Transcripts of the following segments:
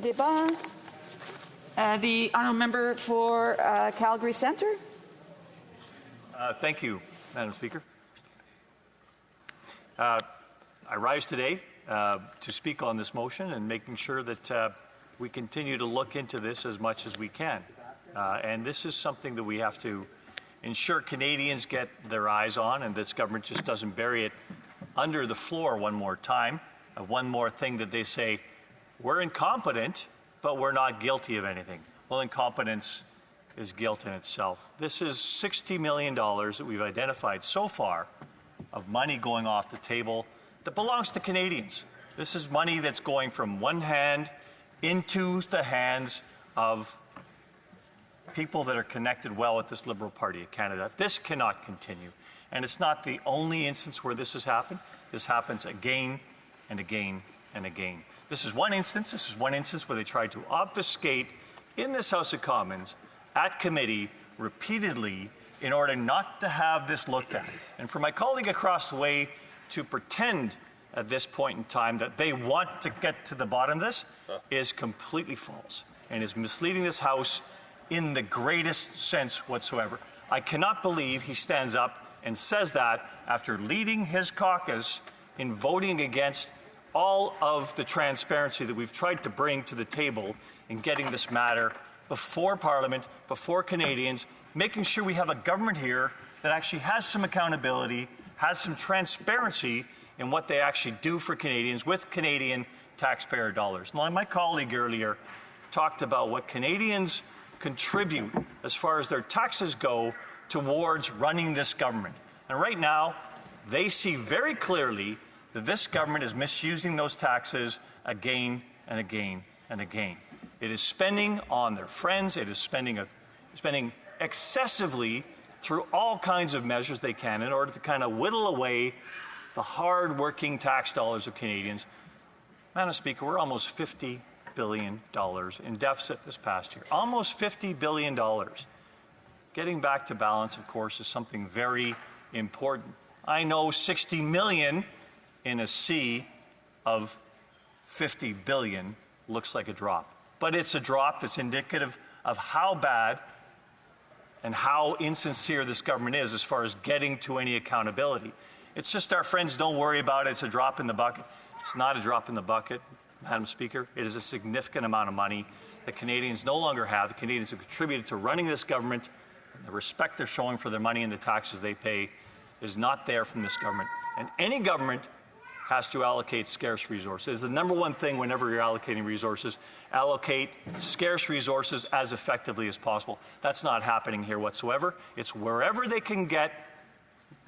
Débat. The honourable member for Calgary Centre. Thank you, Madam Speaker. I rise today to speak on this motion and making sure that we continue to look into this as much as we can. And this is something that we have to ensure Canadians get their eyes on, and this government just doesn't bury it under the floor one more time. One more thing that they say, we're incompetent, but we're not guilty of anything. Well, incompetence is guilt in itself. This is $60 million that we've identified so far of money going off the table that belongs to Canadians. This is money that's going from one hand into the hands of people that are connected well with this Liberal Party of Canada. This cannot continue. And it's not the only instance where this has happened. This happens again and again and again. This is one instance. This is one instance where they tried to obfuscate in this House of Commons at committee repeatedly in order not to have this looked at. And for my colleague across the way to pretend at this point in time that they want to get to the bottom of this is completely false and is misleading this House in the greatest sense whatsoever. I cannot believe he stands up and says that after leading his caucus in voting against all of the transparency that we've tried to bring to the table in getting this matter before Parliament, before Canadians, making sure we have a government here that actually has some accountability, has some transparency in what they actually do for Canadians with Canadian taxpayer dollars. Now, my colleague earlier talked about what Canadians contribute as far as their taxes go towards running this government. And right now, they see very clearly that this government is misusing those taxes again and again and again. It is spending on their friends. It is spending excessively through all kinds of measures they can in order to kind of whittle away the hard-working tax dollars of Canadians. Madam Speaker, we're almost $50 billion in deficit this past year. Almost $50 billion. Getting back to balance, of course, is something very important. I know 60 million in a sea of 50 billion looks like a drop. But it's a drop that's indicative of how bad and how insincere this government is as far as getting to any accountability. It's just our friends don't worry about it. It's a drop in the bucket. It's not a drop in the bucket, Madam Speaker. It is a significant amount of money that Canadians no longer have. The Canadians have contributed to running this government. The respect they're showing for their money and the taxes they pay is not there from this government. And any government has to allocate scarce resources. It's the number one thing whenever you're allocating resources, allocate scarce resources as effectively as possible. That's not happening here whatsoever. It's wherever they can get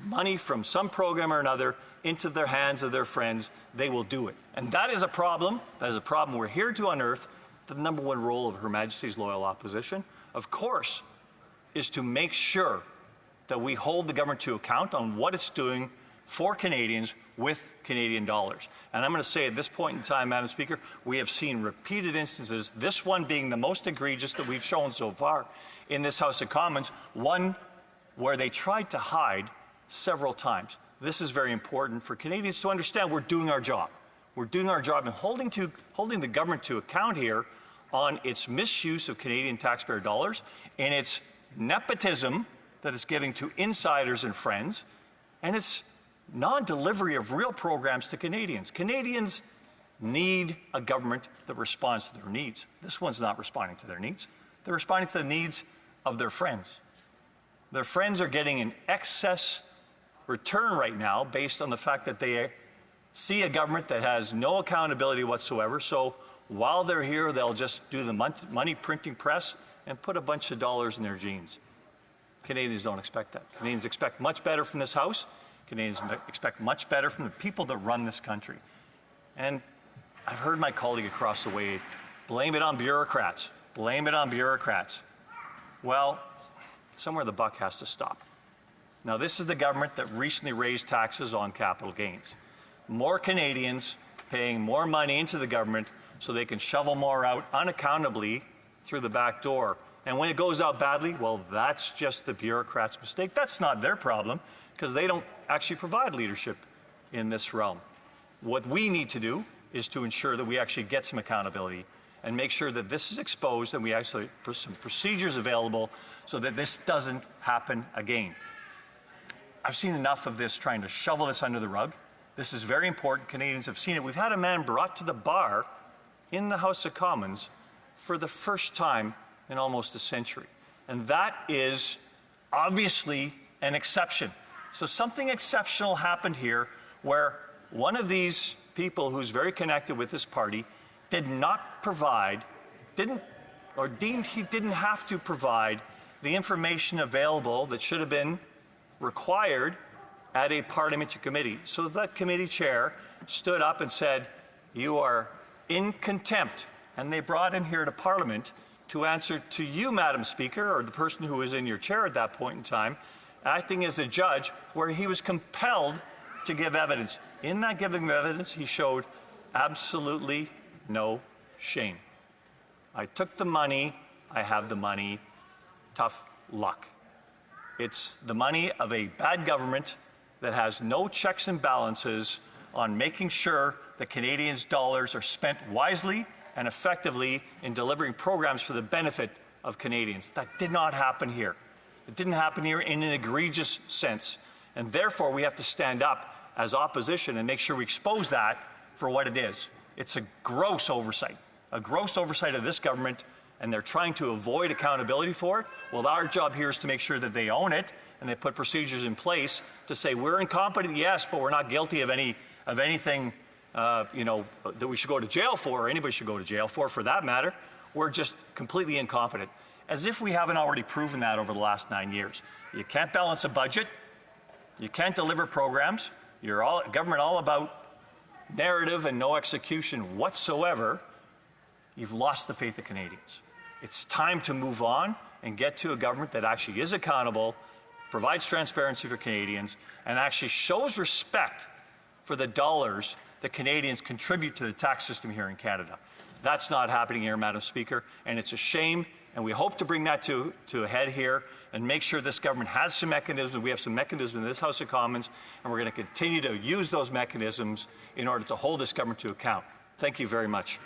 money from some program or another into their hands of their friends, they will do it. And that is a problem. That is a problem we're here to unearth. The number one role of Her Majesty's loyal opposition, of course, is to make sure that we hold the government to account on what it's doing for Canadians with Canadian dollars. And I'm going to say at this point in time, Madam Speaker, we have seen repeated instances, this one being the most egregious that we've shown so far in this House of Commons, one where they tried to hide several times. This is very important for Canadians to understand we're doing our job. We're doing our job in holding the government to account here on its misuse of Canadian taxpayer dollars and its nepotism that it's giving to insiders and friends, and its non-delivery of real programs to Canadians. Canadians need a government that responds to their needs. This one's not responding to their needs. They're responding to the needs of their friends. Their friends are getting an excess return right now based on the fact that they see a government that has no accountability whatsoever. So while they're here, they'll just do the money printing press and put a bunch of dollars in their jeans. Canadians don't expect that. Canadians expect much better from this House. Canadians expect much better from the people that run this country. And I've heard my colleague across the way blame it on bureaucrats. Blame it on bureaucrats. Well, somewhere the buck has to stop. Now, this is the government that recently raised taxes on capital gains. More Canadians paying more money into the government so they can shovel more out unaccountably through the back door. And when it goes out badly, well, that's just the bureaucrats' mistake. That's not their problem, because they don't actually provide leadership in this realm. What we need to do is to ensure that we actually get some accountability and make sure that this is exposed and we actually put some procedures available so that this doesn't happen again. I've seen enough of this trying to shovel this under the rug. This is very important. Canadians have seen it. We've had a man brought to the bar in the House of Commons for the first time in almost a century. And that is obviously an exception. So something exceptional happened here where one of these people who's very connected with this party did not provide, deemed he didn't have to provide the information available that should have been required at a parliamentary committee. So that committee chair stood up and said, "You are in contempt." And they brought him here to Parliament to answer to you, Madam Speaker, or the person who was in your chair at that point in time, acting as a judge, where he was compelled to give evidence. In that giving of evidence, he showed absolutely no shame. I took the money, I have the money, tough luck. It's the money of a bad government that has no checks and balances on making sure that Canadians' dollars are spent wisely and effectively in delivering programs for the benefit of Canadians. That did not happen here. It didn't happen here in an egregious sense. And therefore, we have to stand up as opposition and make sure we expose that for what it is. It's a gross oversight of this government, and they're trying to avoid accountability for it. Well, our job here is to make sure that they own it and they put procedures in place to say we're incompetent, yes, but we're not guilty of anything that we should go to jail for, or anybody should go to jail for that matter. We're just completely incompetent. As if we haven't already proven that over the last 9 years. You can't balance a budget. You can't deliver programs. You're government all about narrative and no execution whatsoever. You've lost the faith of Canadians. It's time to move on and get to a government that actually is accountable, provides transparency for Canadians, and actually shows respect for the dollars that Canadians contribute to the tax system here in Canada. That's not happening here, Madam Speaker, and it's a shame, and we hope to bring that to a head here and make sure this government has some mechanisms. We have some mechanisms in this House of Commons, and we're going to continue to use those mechanisms in order to hold this government to account. Thank you very much.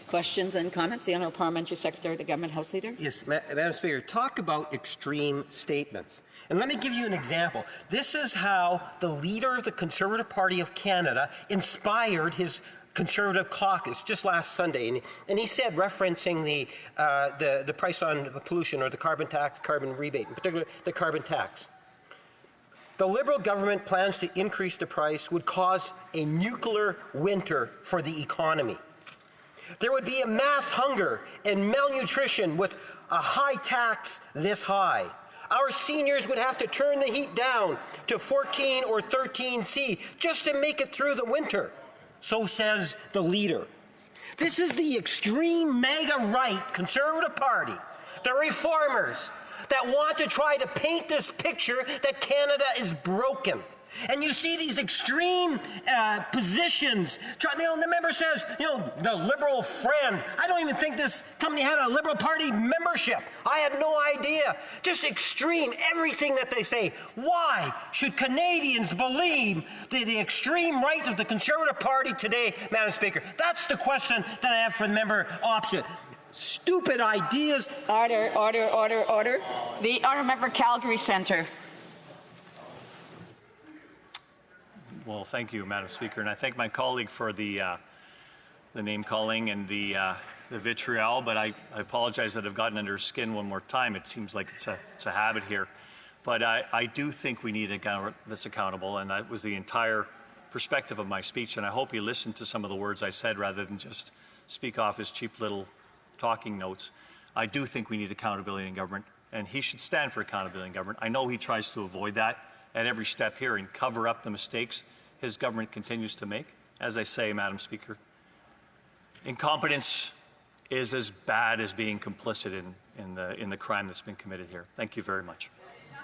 Questions and comments? The Honourable Parliamentary Secretary, the Government House Leader. Yes, Madam Speaker, talk about extreme statements. And let me give you an example. This is how the leader of the Conservative Party of Canada inspired his Conservative caucus just last Sunday. And he said, referencing the price on pollution, or the carbon tax, carbon rebate, in particular the carbon tax. The Liberal government plans to increase the price would cause a nuclear winter for the economy. There would be a mass hunger and malnutrition with a high tax this high. Our seniors would have to turn the heat down to 14 or 13C just to make it through the winter. So says the leader. This is the extreme MAGA right Conservative Party, the reformers, that want to try to paint this picture that Canada is broken. And you see these extreme positions. The member says, the Liberal friend. I don't even think this company had a Liberal Party membership. I had no idea. Just extreme, everything that they say. Why should Canadians believe the extreme right of the Conservative Party today, Madam Speaker? That's the question that I have for the member opposite. Stupid ideas. Order. The Honourable Member Calgary Centre. Well, thank you, Madam Speaker, and I thank my colleague for the name calling and the vitriol. But I apologize that I've gotten under her skin one more time. It seems like it's a habit here. But I do think we need a government that's accountable, and that was the entire perspective of my speech. And I hope he listened to some of the words I said rather than just speak off his cheap little talking notes. I do think we need accountability in government, and he should stand for accountability in government. I know he tries to avoid that at every step here and cover up the mistakes his government continues to make. As I say, Madam Speaker, incompetence is as bad as being complicit in the crime that's been committed here. Thank you very much.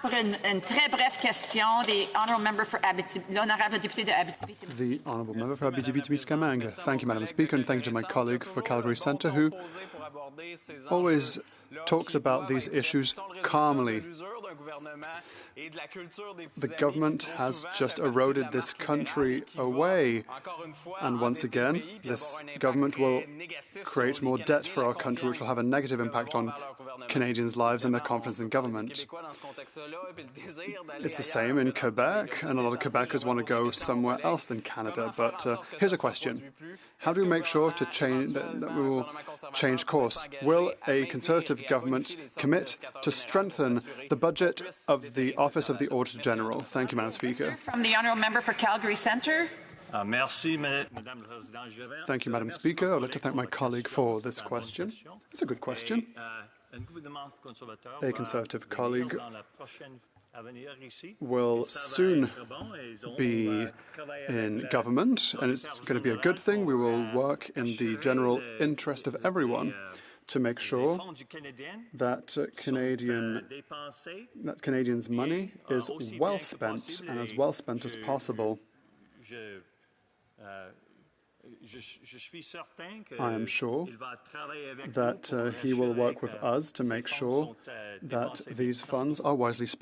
Pour une très brève question, the Honourable Member for Abitibi, l'Honourable Député de Abitibi. The Honourable Member for Abitibi-Témiscamingue. Thank you, Madam Speaker, and thank you to my colleague for Calgary Centre, who always talks about these issues calmly. The government has just eroded this country away. And once again, this government will create more debt for our country, which will have a negative impact on Canadians' lives and their confidence in government. It's the same in Quebec, and a lot of Quebecers want to go somewhere else than Canada. But here's a question. How do we make sure to change that we will change course? Will a Conservative government commit to strengthen the budget of the Office of the Auditor General? Thank you, Madam Speaker. From the honourable member for Calgary Centre. Thank you, Madam Speaker. I'd like to thank my colleague for this question. It's a good question. A Conservative colleague will soon be in government, and it's going to be a good thing. We will work in the general interest of everyone to make sure that Canadians' money is well spent and as well spent as possible. I am sure that he will work with us to make sure that these funds are wisely spent.